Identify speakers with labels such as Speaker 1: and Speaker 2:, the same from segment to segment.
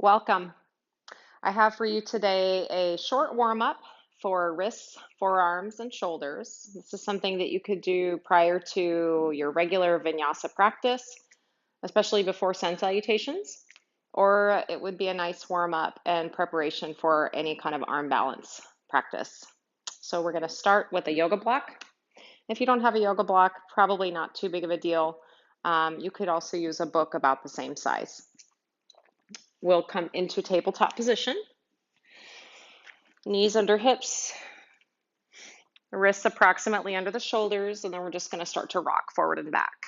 Speaker 1: Welcome. I have for you today a short warm-up for wrists, forearms, and shoulders. This is something that you could do prior to your regular vinyasa practice, especially before sun salutations, or it would be a nice warm-up and preparation for any kind of arm balance practice. So we're going to start with a yoga block. If you don't have a yoga block, probably not too big of a deal. You could also use a book about the same size. We'll come into tabletop position. Knees under hips, wrists approximately under the shoulders, and then we're just going to start to rock forward and back.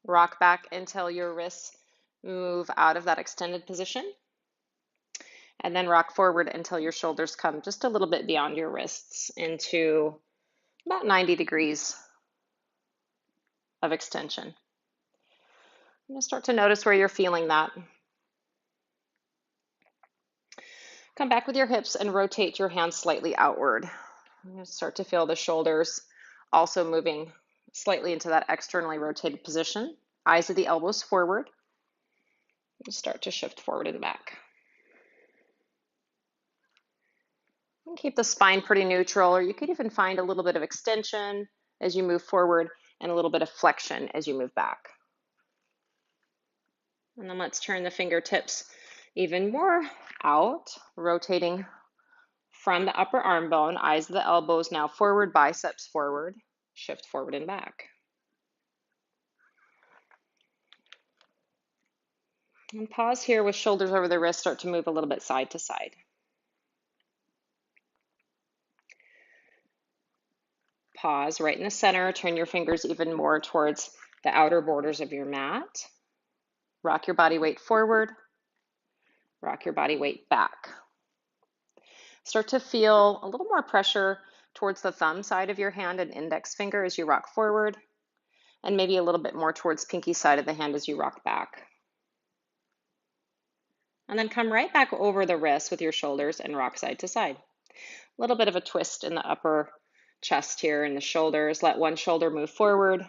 Speaker 1: Rock back until your wrists move out of that extended position, and then rock forward until your shoulders come just a little bit beyond your wrists into about 90 degrees of extension. I'm going to start to notice where you're feeling that. Come back with your hips and rotate your hands slightly outward. I'm going to start to feel the shoulders also moving slightly into that externally rotated position. Eyes of the elbows forward. And start to shift forward and back. And keep the spine pretty neutral, or you could even find a little bit of extension as you move forward and a little bit of flexion as you move back. And then let's turn the fingertips even more out, rotating from the upper arm bone, eyes of the elbows now forward, biceps forward, shift forward and back. And pause here with shoulders over the wrist, start to move a little bit side to side. Pause right in the center, turn your fingers even more towards the outer borders of your mat. Rock your body weight forward, rock your body weight back. Start to feel a little more pressure towards the thumb side of your hand and index finger as you rock forward, and maybe a little bit more towards pinky side of the hand as you rock back. And then come right back over the wrist with your shoulders and rock side to side. A little bit of a twist in the upper chest here and the shoulders. Let one shoulder move forward,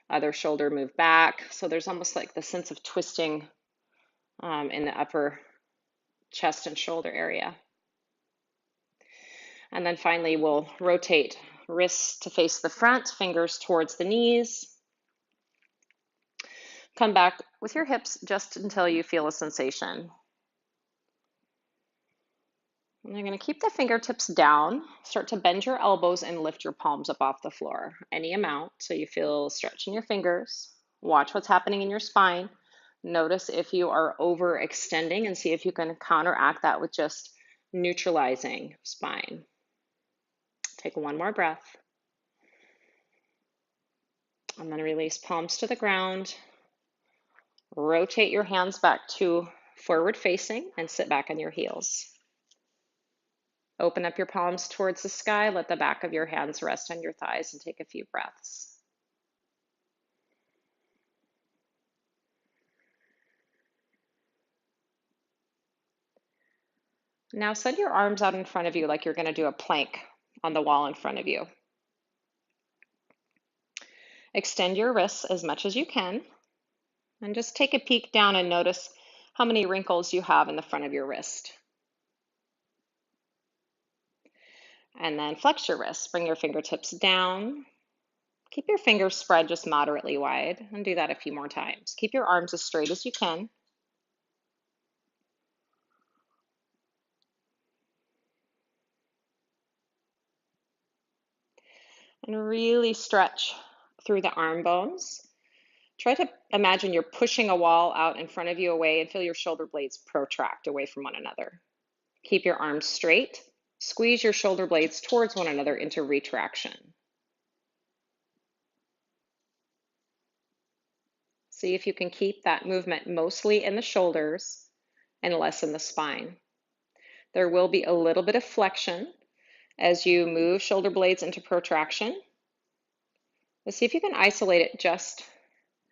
Speaker 1: other shoulder move back. So there's almost like the sense of twisting in the upper chest and shoulder area. And then finally, we'll rotate wrists to face the front, fingers towards the knees. Come back with your hips just until you feel a sensation. And you're going to keep the fingertips down. Start to bend your elbows and lift your palms up off the floor, any amount, so you feel stretch in your fingers. Watch what's happening in your spine. Notice if you are overextending and see if you can counteract that with just neutralizing spine. Take one more breath. And then release palms to the ground. Rotate your hands back to forward facing and sit back on your heels. Open up your palms towards the sky. Let the back of your hands rest on your thighs and take a few breaths. Now send your arms out in front of you like you're going to do a plank on the wall in front of you. Extend your wrists as much as you can and just take a peek down and notice how many wrinkles you have in the front of your wrist. And then flex your wrists. Bring your fingertips down. Keep your fingers spread just moderately wide, and do that a few more times. Keep your arms as straight as you can. And really stretch through the arm bones. Try to imagine you're pushing a wall out in front of you away and feel your shoulder blades protract away from one another. Keep your arms straight. Squeeze your shoulder blades towards one another into retraction. See if you can keep that movement mostly in the shoulders and less in the spine. There will be a little bit of flexion as you move shoulder blades into protraction. Let's see if you can isolate it just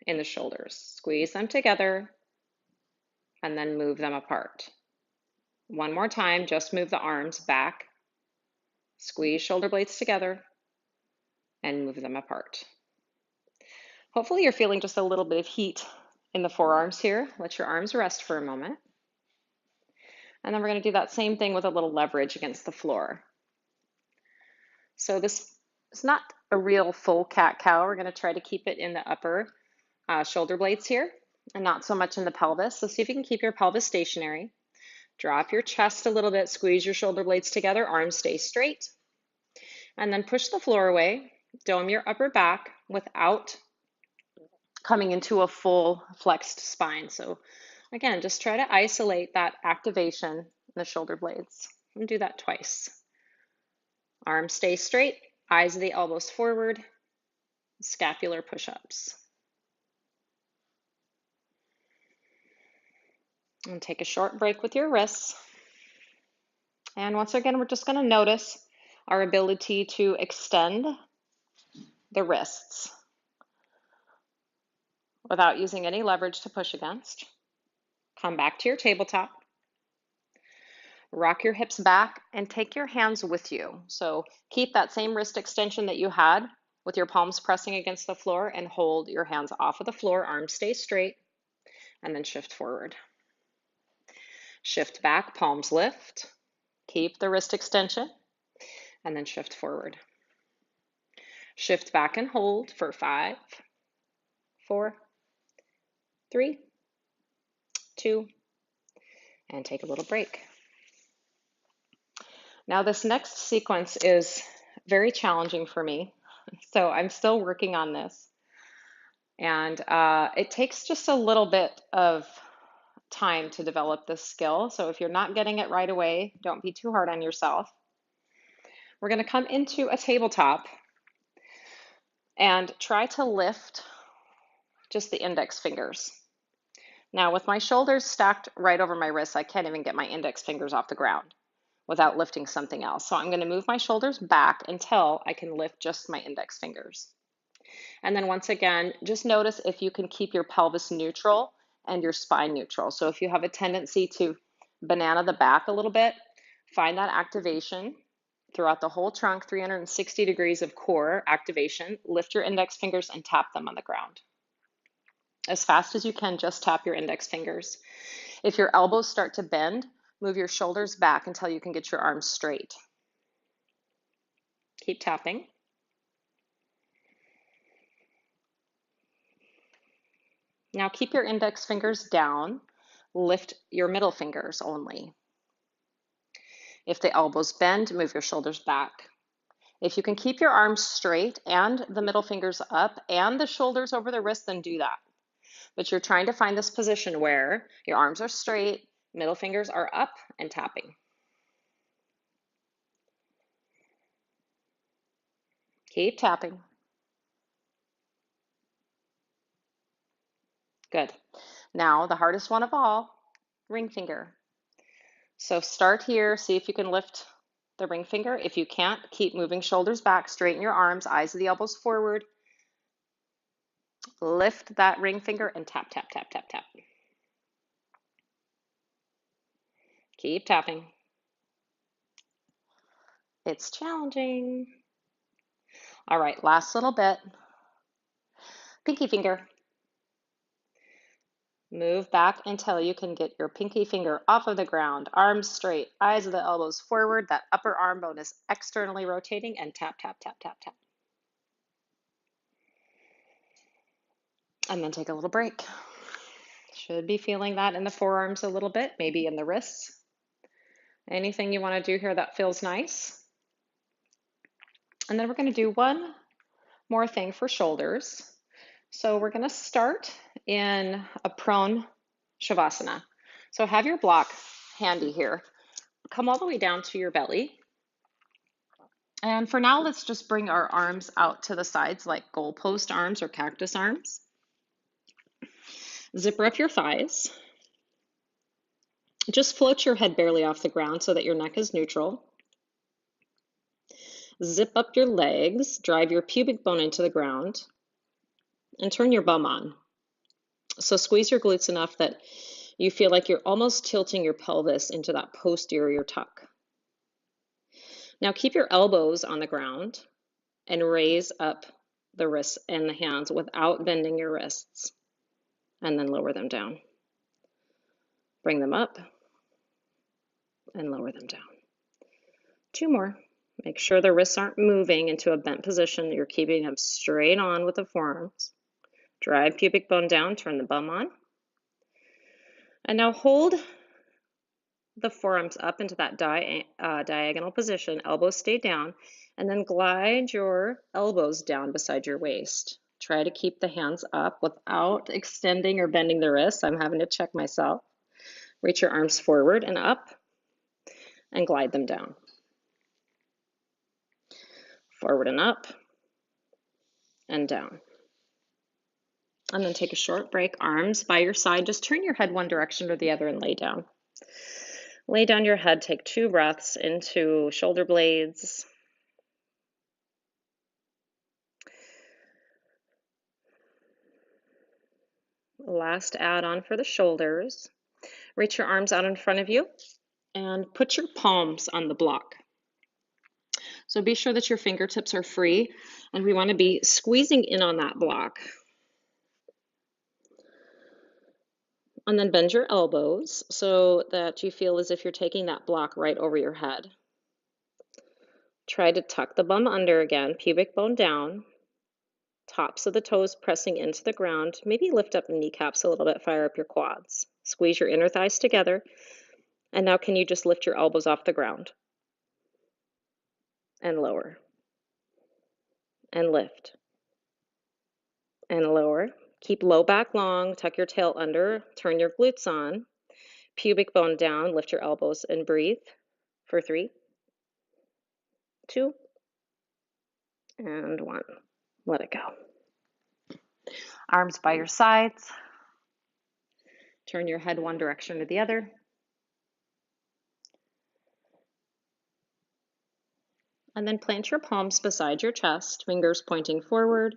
Speaker 1: in the shoulders. Squeeze them together and then move them apart. One more time, just move the arms back, squeeze shoulder blades together, and move them apart. Hopefully you're feeling just a little bit of heat in the forearms here. Let your arms rest for a moment. And then we're going to do that same thing with a little leverage against the floor. So this is not a real full cat-cow. We're going to try to keep it in the upper shoulder blades here and not so much in the pelvis. So see if you can keep your pelvis stationary. Drop your chest a little bit, squeeze your shoulder blades together, arms stay straight. And then push the floor away, dome your upper back without coming into a full flexed spine. So again, just try to isolate that activation in the shoulder blades. And do that twice. Arms stay straight, eyes of the elbows forward, scapular push-ups. And take a short break with your wrists. And once again, we're just going to notice our ability to extend the wrists without using any leverage to push against. Come back to your tabletop. Rock your hips back and take your hands with you. So keep that same wrist extension that you had with your palms pressing against the floor and hold your hands off of the floor, arms stay straight, and then shift forward. Shift back, palms lift. Keep the wrist extension and then shift forward. Shift back and hold for 5, 4, 3, 2, and take a little break. Now this next sequence is very challenging for me, so I'm still working on this. And it takes just a little bit of time to develop this skill. So if you're not getting it right away, don't be too hard on yourself. We're going to come into a tabletop and try to lift just the index fingers. Now with my shoulders stacked right over my wrists, I can't even get my index fingers off the ground without lifting something else. So I'm going to move my shoulders back until I can lift just my index fingers. And then once again, just notice if you can keep your pelvis neutral and your spine neutral. So if you have a tendency to banana the back a little bit, find that activation throughout the whole trunk, 360 degrees of core activation. Lift your index fingers and tap them on the ground. As fast as you can, just tap your index fingers. If your elbows start to bend, move your shoulders back until you can get your arms straight. Keep tapping. Now keep your index fingers down. Lift your middle fingers only. If the elbows bend, move your shoulders back. If you can keep your arms straight and the middle fingers up and the shoulders over the wrist, then do that. But you're trying to find this position where your arms are straight, middle fingers are up and tapping. Keep tapping. Good. Now the hardest one of all, ring finger. So start here, see if you can lift the ring finger. If you can't, keep moving shoulders back, straighten your arms, eyes of the elbows forward. Lift that ring finger and tap, tap, tap, tap, tap. Keep tapping. It's challenging. All right, last little bit. Pinky finger. Move back until you can get your pinky finger off of the ground, arms straight, eyes of the elbows forward, that upper arm bone is externally rotating, and tap, tap, tap, tap, tap. And then take a little break. Should be feeling that in the forearms a little bit, maybe in the wrists. Anything you want to do here that feels nice. And then we're going to do one more thing for shoulders. So we're going to start in a prone shavasana. So have your block handy here. Come all the way down to your belly. And for now, let's just bring our arms out to the sides like goalpost arms or cactus arms. Zipper up your thighs. Just float your head barely off the ground so that your neck is neutral. Zip up your legs, drive your pubic bone into the ground, and turn your bum on. So squeeze your glutes enough that you feel like you're almost tilting your pelvis into that posterior tuck. Now keep your elbows on the ground and raise up the wrists and the hands without bending your wrists, and then lower them down. Bring them up and lower them down. 2 more. Make sure the wrists aren't moving into a bent position. You're keeping them straight on with the forearms. Drive pubic bone down, turn the bum on. And now hold the forearms up into that diagonal position, elbows stay down, and then glide your elbows down beside your waist. Try to keep the hands up without extending or bending the wrists. I'm having to check myself. Reach your arms forward and up and glide them down. Forward and up and down. And then take a short break, arms by your side. Just turn your head one direction or the other and lay down. Lay down your head, take 2 breaths into shoulder blades. Last add-on for the shoulders. Reach your arms out in front of you and put your palms on the block. So be sure that your fingertips are free, and we want to be squeezing in on that block. And then bend your elbows so that you feel as if you're taking that block right over your head. Try to tuck the bum under again, pubic bone down, tops of the toes pressing into the ground. Maybe lift up the kneecaps a little bit, fire up your quads. Squeeze your inner thighs together. And now can you just lift your elbows off the ground? And lower. And lift. And lower. Keep low back long, tuck your tail under, turn your glutes on, pubic bone down, lift your elbows and breathe for 3, 2, and 1. Let it go. Arms by your sides. Turn your head one direction or the other. And then plant your palms beside your chest, fingers pointing forward.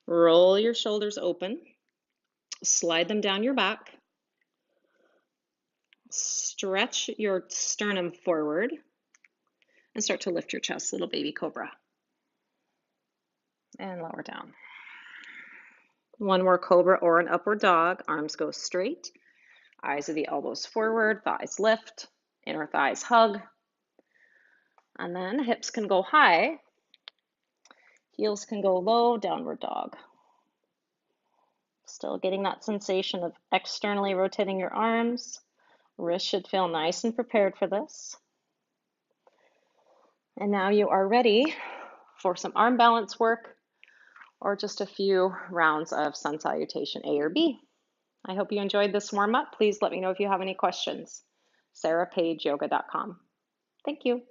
Speaker 1: Roll your shoulders open. Slide them down your back. Stretch your sternum forward and start to lift your chest, little baby cobra. And lower down. One more cobra or an upward dog. Arms go straight. Eyes of the elbows forward, thighs lift, inner thighs hug. And then hips can go high, heels can go low, downward dog. Still getting that sensation of externally rotating your arms. Wrists should feel nice and prepared for this. And now you are ready for some arm balance work or just a few rounds of sun salutation A or B. I hope you enjoyed this warm-up. Please let me know if you have any questions. SarahPageYoga.com. Thank you.